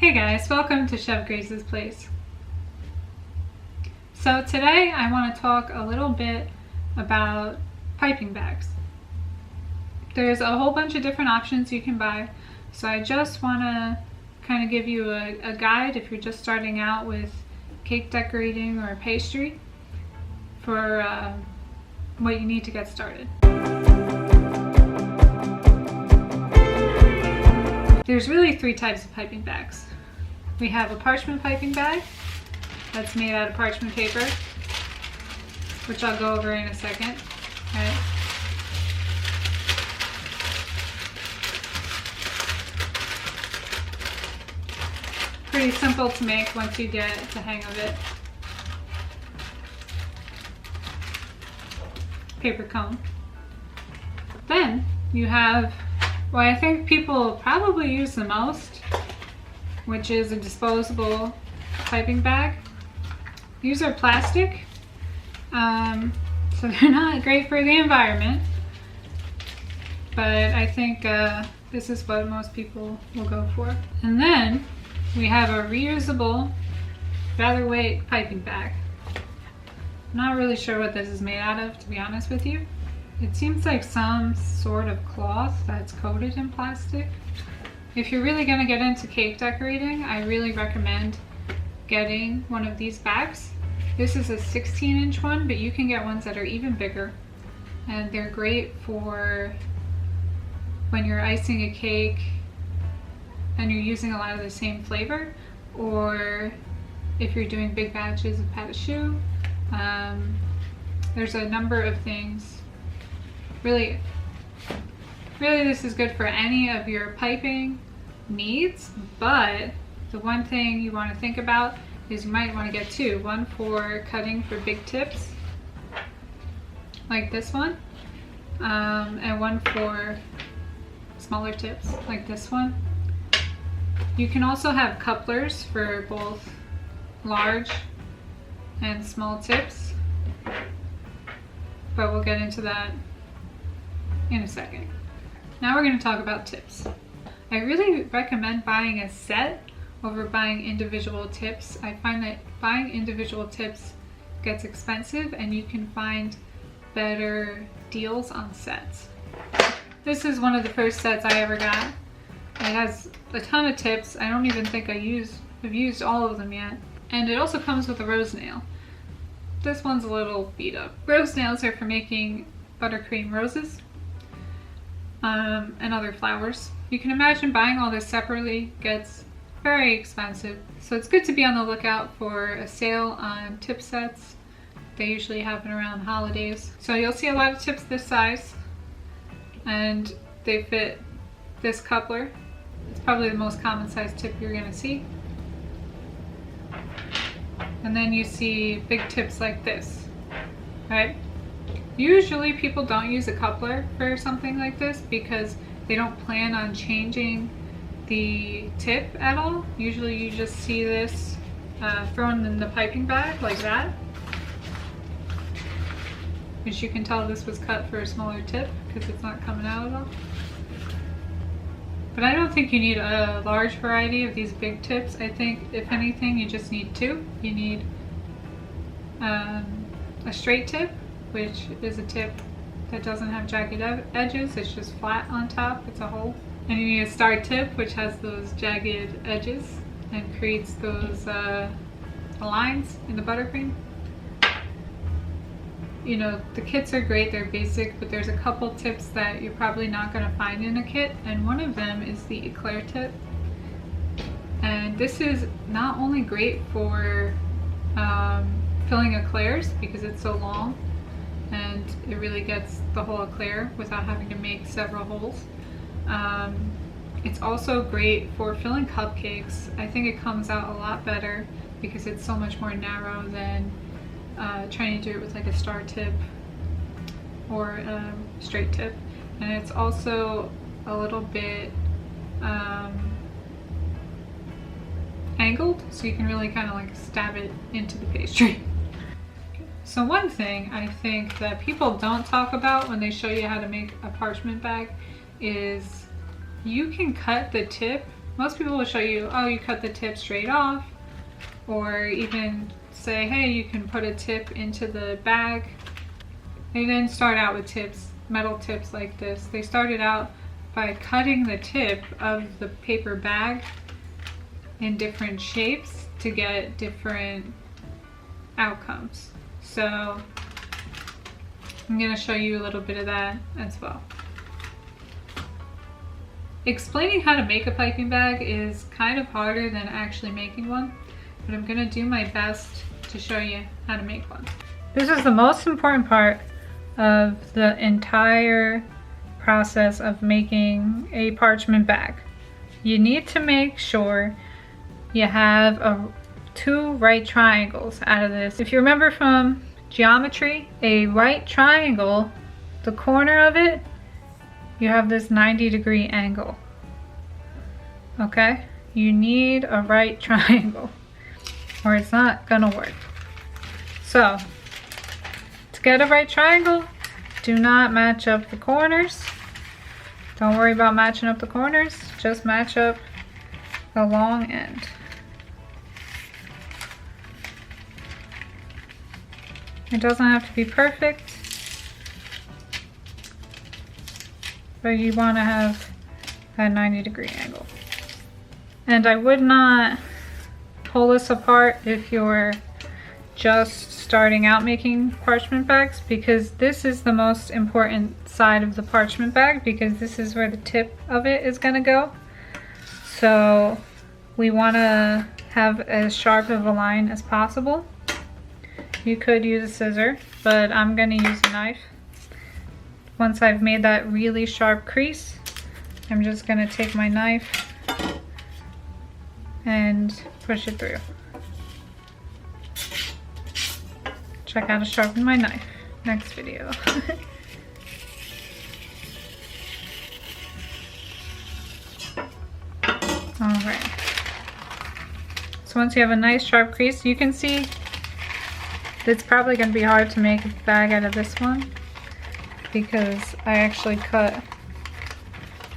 Hey guys, welcome to Chef Grace's Place. So today I want to talk a little bit about piping bags. There's a whole bunch of different options you can buy, so I just want to kind of give you a guide if you're just starting out with cake decorating or pastry for what you need to get started. There's really three types of piping bags. We have a parchment piping bag that's made out of parchment paper, which I'll go over in a second. Okay. Pretty simple to make once you get the hang of it. Paper cone. Then you have what I think people probably use the most, which is a disposable piping bag. These are plastic, so they're not great for the environment, but I think this is what most people will go for. And then we have a reusable featherweight piping bag. I'm not really sure what this is made out of, to be honest with you. It seems like some sort of cloth that's coated in plastic. If you're really going to get into cake decorating, I really recommend getting one of these bags. This is a 16-inch one, but you can get ones that are even bigger. And they're great for when you're icing a cake and you're using a lot of the same flavor, or if you're doing big batches of pâte à choux. There's a number of things. Really this is good for any of your piping needs, but the one thing you want to think about is you might want to get two. One for cutting for big tips, like this one, and one for smaller tips, like this one. You can also have couplers for both large and small tips, but we'll get into that in a second. Now we're going to talk about tips. I really recommend buying a set over buying individual tips. I find that buying individual tips gets expensive and you can find better deals on sets. This is one of the first sets I ever got. It has a ton of tips. I don't even think I've used all of them yet. And it also comes with a rose nail. This one's a little beat up. Rose nails are for making buttercream roses and other flowers. You can imagine buying all this separately gets very expensive. So it's good to be on the lookout for a sale on tip sets. They usually happen around the holidays. So you'll see a lot of tips this size, and they fit this coupler. It's probably the most common size tip you're gonna see. And then you see big tips like this, right? Usually people don't use a coupler for something like this because they don't plan on changing the tip at all. Usually you just see this thrown in the piping bag like that. As you can tell, this was cut for a smaller tip because it's not coming out at all. But I don't think you need a large variety of these big tips. I think if anything you just need two. You need a straight tip, which is a tip that doesn't have jagged edges, it's just flat on top, it's a hole. And you need a star tip, which has those jagged edges and creates those lines in the buttercream. You know, the kits are great, they're basic, but there's a couple tips that you're probably not going to find in a kit, and one of them is the Eclair tip. And this is not only great for filling eclairs because it's so long and it really gets the whole eclair without having to make several holes. It's also great for filling cupcakes. I think it comes out a lot better because it's so much more narrow than trying to do it with like a star tip or a straight tip. And it's also a little bit angled, so you can really kind of like stab it into the pastry. So one thing I think that people don't talk about when they show you how to make a parchment bag is you can cut the tip Most people will show you, oh, you cut the tip straight off, or even say, hey, you can put a tip into the bag. They didn't start out with tips, metal tips like this. They started out by cutting the tip of the paper bag in different shapes to get different outcomes. So I'm going to show you a little bit of that as well. Explaining how to make a piping bag is kind of harder than actually making one, but I'm going to do my best to show you how to make one. This is the most important part of the entire process of making a parchment bag. You need to make sure you have two right triangles out of this. If you remember from geometry, a right triangle, the corner of it, you have this 90-degree angle. Okay? You need a right triangle or it's not gonna work. So, to get a right triangle, do not match up the corners. Don't worry about matching up the corners, just match up the long end. It doesn't have to be perfect, but you want to have that 90-degree angle. And I would not pull this apart if you're just starting out making parchment bags, because this is the most important side of the parchment bag, because this is where the tip of it is going to go. So we want to have as sharp of a line as possible. You could use a scissor, but I'm going to use a knife. Once I've made that really sharp crease, I'm just going to take my knife and push it through. Check out how to sharpen my knife next video. Alright. So once you have a nice sharp crease, you can see it's probably going to be hard to make a bag out of this one, because I actually cut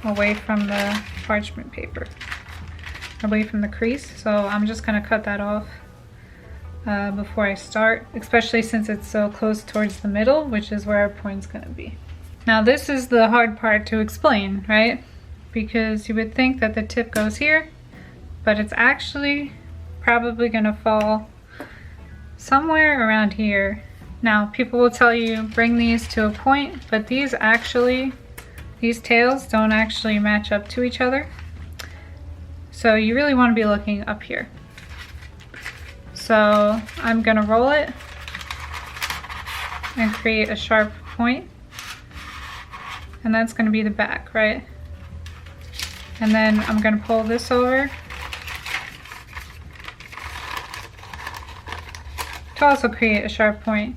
away from the parchment paper, away from the crease. So I'm just going to cut that off before I start, especially since it's so close towards the middle, which is where our point's going to be. Now this is the hard part to explain, right? Because you would think that the tip goes here, but it's actually probably going to fall somewhere around here. Now people will tell you bring these to a point, but these tails don't actually match up to each other. So you really want to be looking up here. So I'm gonna roll it and create a sharp point, and that's gonna be the back, right? And then I'm gonna pull this over to also create a sharp point.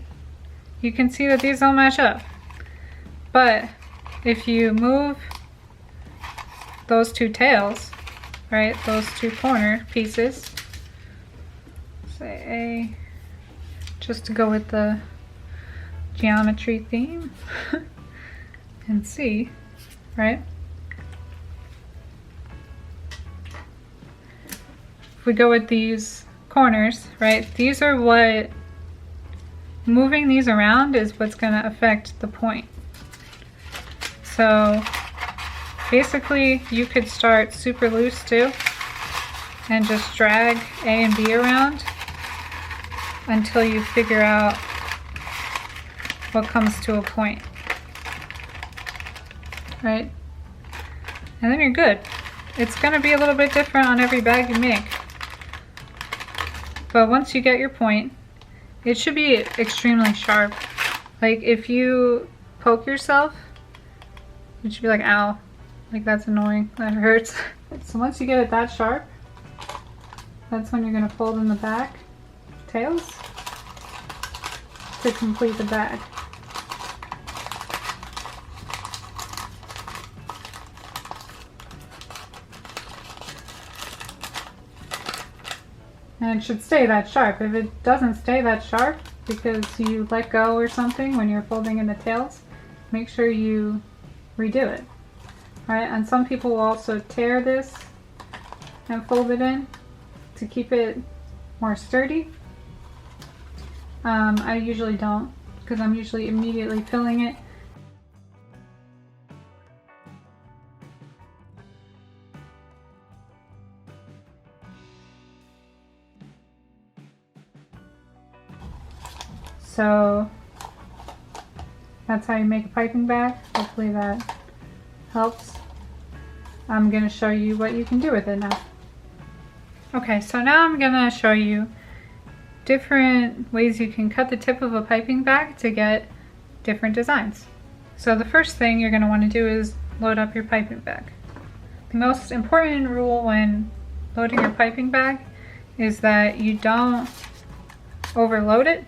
You can see that these don't match up, but if you move those two tails, right, those two corner pieces, say A, just to go with the geometry theme, and C, right? If we go with these corners, right, these are what, moving these around is what's going to affect the point. So basically you could start super loose too and just drag A and B around until you figure out what comes to a point, right? And then you're good. It's going to be a little bit different on every bag you make, but once you get your point, it should be extremely sharp. Like if you poke yourself, you should be like, ow, like that's annoying, that hurts. So once you get it that sharp, that's when you're going to fold in the back tails to complete the bag. And it should stay that sharp. If it doesn't stay that sharp because you let go or something when you're folding in the tails, make sure you redo it. Right? And some people will also tear this and fold it in to keep it more sturdy. I usually don't, because I'm usually immediately filling it. So that's how you make a piping bag. Hopefully that helps. I'm going to show you what you can do with it now. Okay, so now I'm going to show you different ways you can cut the tip of a piping bag to get different designs. So the first thing you're going to want to do is load up your piping bag. The most important rule when loading your piping bag is that you don't overload it.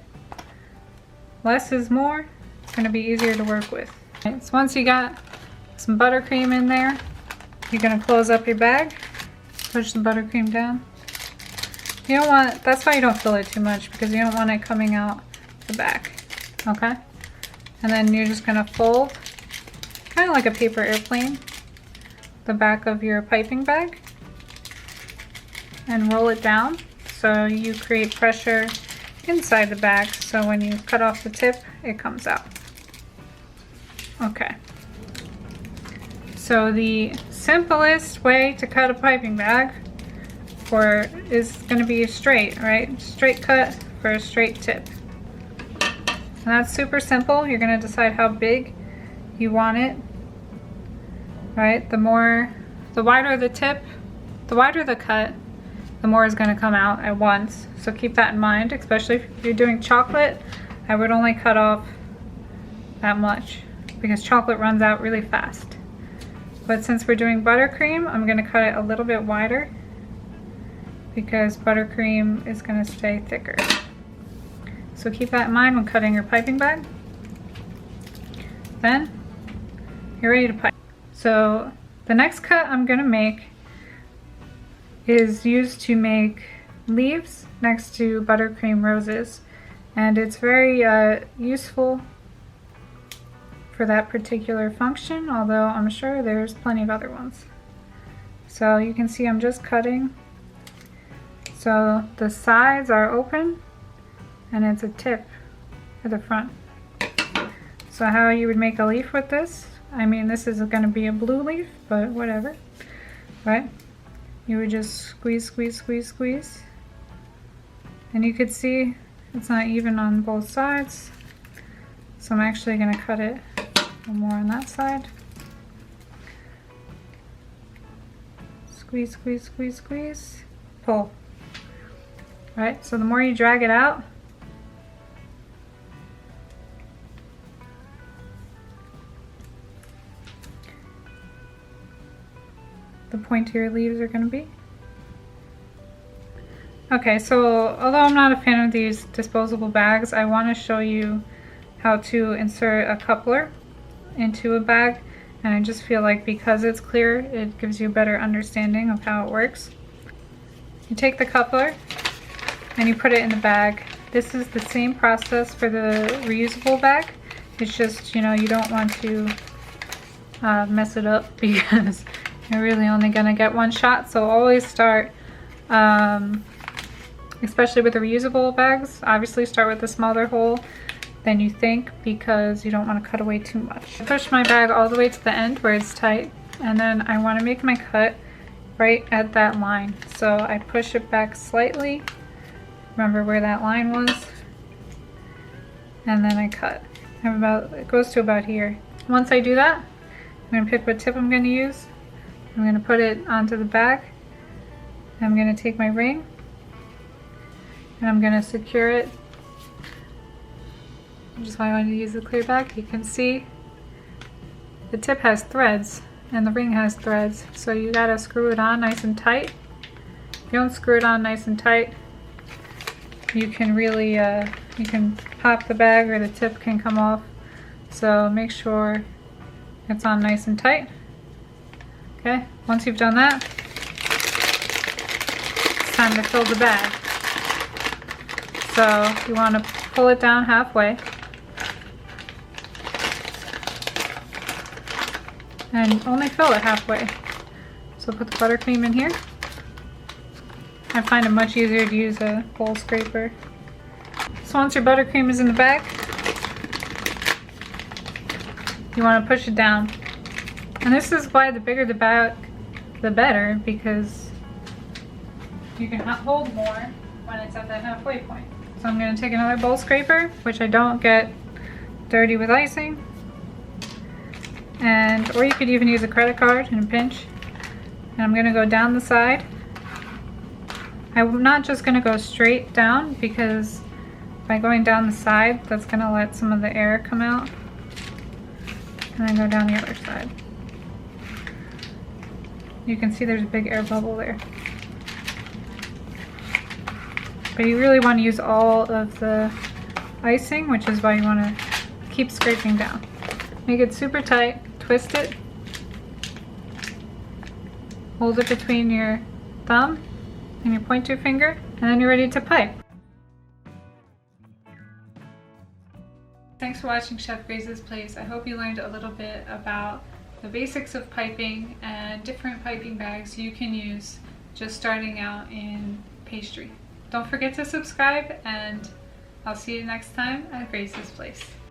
Less is more. It's going to be easier to work with. Okay, so once you got some buttercream in there, you're going to close up your bag, push the buttercream down. You don't want, that's why you don't fill it too much, because you don't want it coming out the back, okay? And then you're just going to fold, kind of like a paper airplane, the back of your piping bag and roll it down so you create pressure inside the bag, so when you cut off the tip, it comes out. Okay. So the simplest way to cut a piping bag is going to be straight, right? Straight cut for a straight tip. And that's super simple. You're going to decide how big you want it, right? The wider the tip, the wider the cut, the more is going to come out at once. So keep that in mind, especially if you're doing chocolate. I would only cut off that much because chocolate runs out really fast. But since we're doing buttercream, I'm going to cut it a little bit wider because buttercream is going to stay thicker. So keep that in mind when cutting your piping bag. Then you're ready to pipe. So the next cut I'm going to make is used to make leaves next to buttercream roses, and it's very useful for that particular function, although I'm sure there's plenty of other ones. So you can see I'm just cutting so the sides are open and it's a tip for the front. So how you would make a leaf with this, I mean, this is going to be a blue leaf, but whatever, right? You would just squeeze, squeeze, squeeze, squeeze. And you could see it's not even on both sides. So I'm actually going to cut it a little more on that side. Squeeze, squeeze, squeeze, squeeze. Pull. Right? So the more you drag it out, the pointier leaves are going to be. Okay, so although I'm not a fan of these disposable bags, I want to show you how to insert a coupler into a bag, and I just feel like because it's clear, it gives you a better understanding of how it works. You take the coupler and you put it in the bag. This is the same process for the reusable bag. It's just, you know, you don't want to mess it up because you're really only gonna get one shot. So always start, especially with the reusable bags, obviously start with a smaller hole than you think because you don't want to cut away too much. I push my bag all the way to the end where it's tight, and then I want to make my cut right at that line. So I push it back slightly, remember where that line was, and then I cut. It goes to about here. Once I do that, I'm going to pick what tip I'm going to use. I'm going to put it onto the bag. I'm going to take my ring and I'm going to secure it. Which is why I wanted to use the clear bag. You can see the tip has threads and the ring has threads, so you gotta screw it on nice and tight. If you don't screw it on nice and tight, you can really you can pop the bag or the tip can come off. So make sure it's on nice and tight. Okay, once you've done that, it's time to fill the bag. So you want to pull it down halfway and only fill it halfway. So put the buttercream in here I find it much easier to use a bowl scraper. So once your buttercream is in the bag, you want to push it down. And this is why the bigger the bag, the better, because you can hold more when it's at that halfway point. So I'm going to take another bowl scraper, which I don't get dirty with icing. Or you could even use a credit card in a pinch. And I'm going to go down the side. I'm not just going to go straight down, because by going down the side, that's going to let some of the air come out. And then go down the other side. You can see there's a big air bubble there. But you really want to use all of the icing, which is why you want to keep scraping down. Make it super tight, twist it, hold it between your thumb and your pointer finger, and then you're ready to pipe. Thanks for watching Chef Grace's Place. I hope you learned a little bit about the basics of piping and different piping bags you can use just starting out in pastry. Don't forget to subscribe, and I'll see you next time at Grace's Place.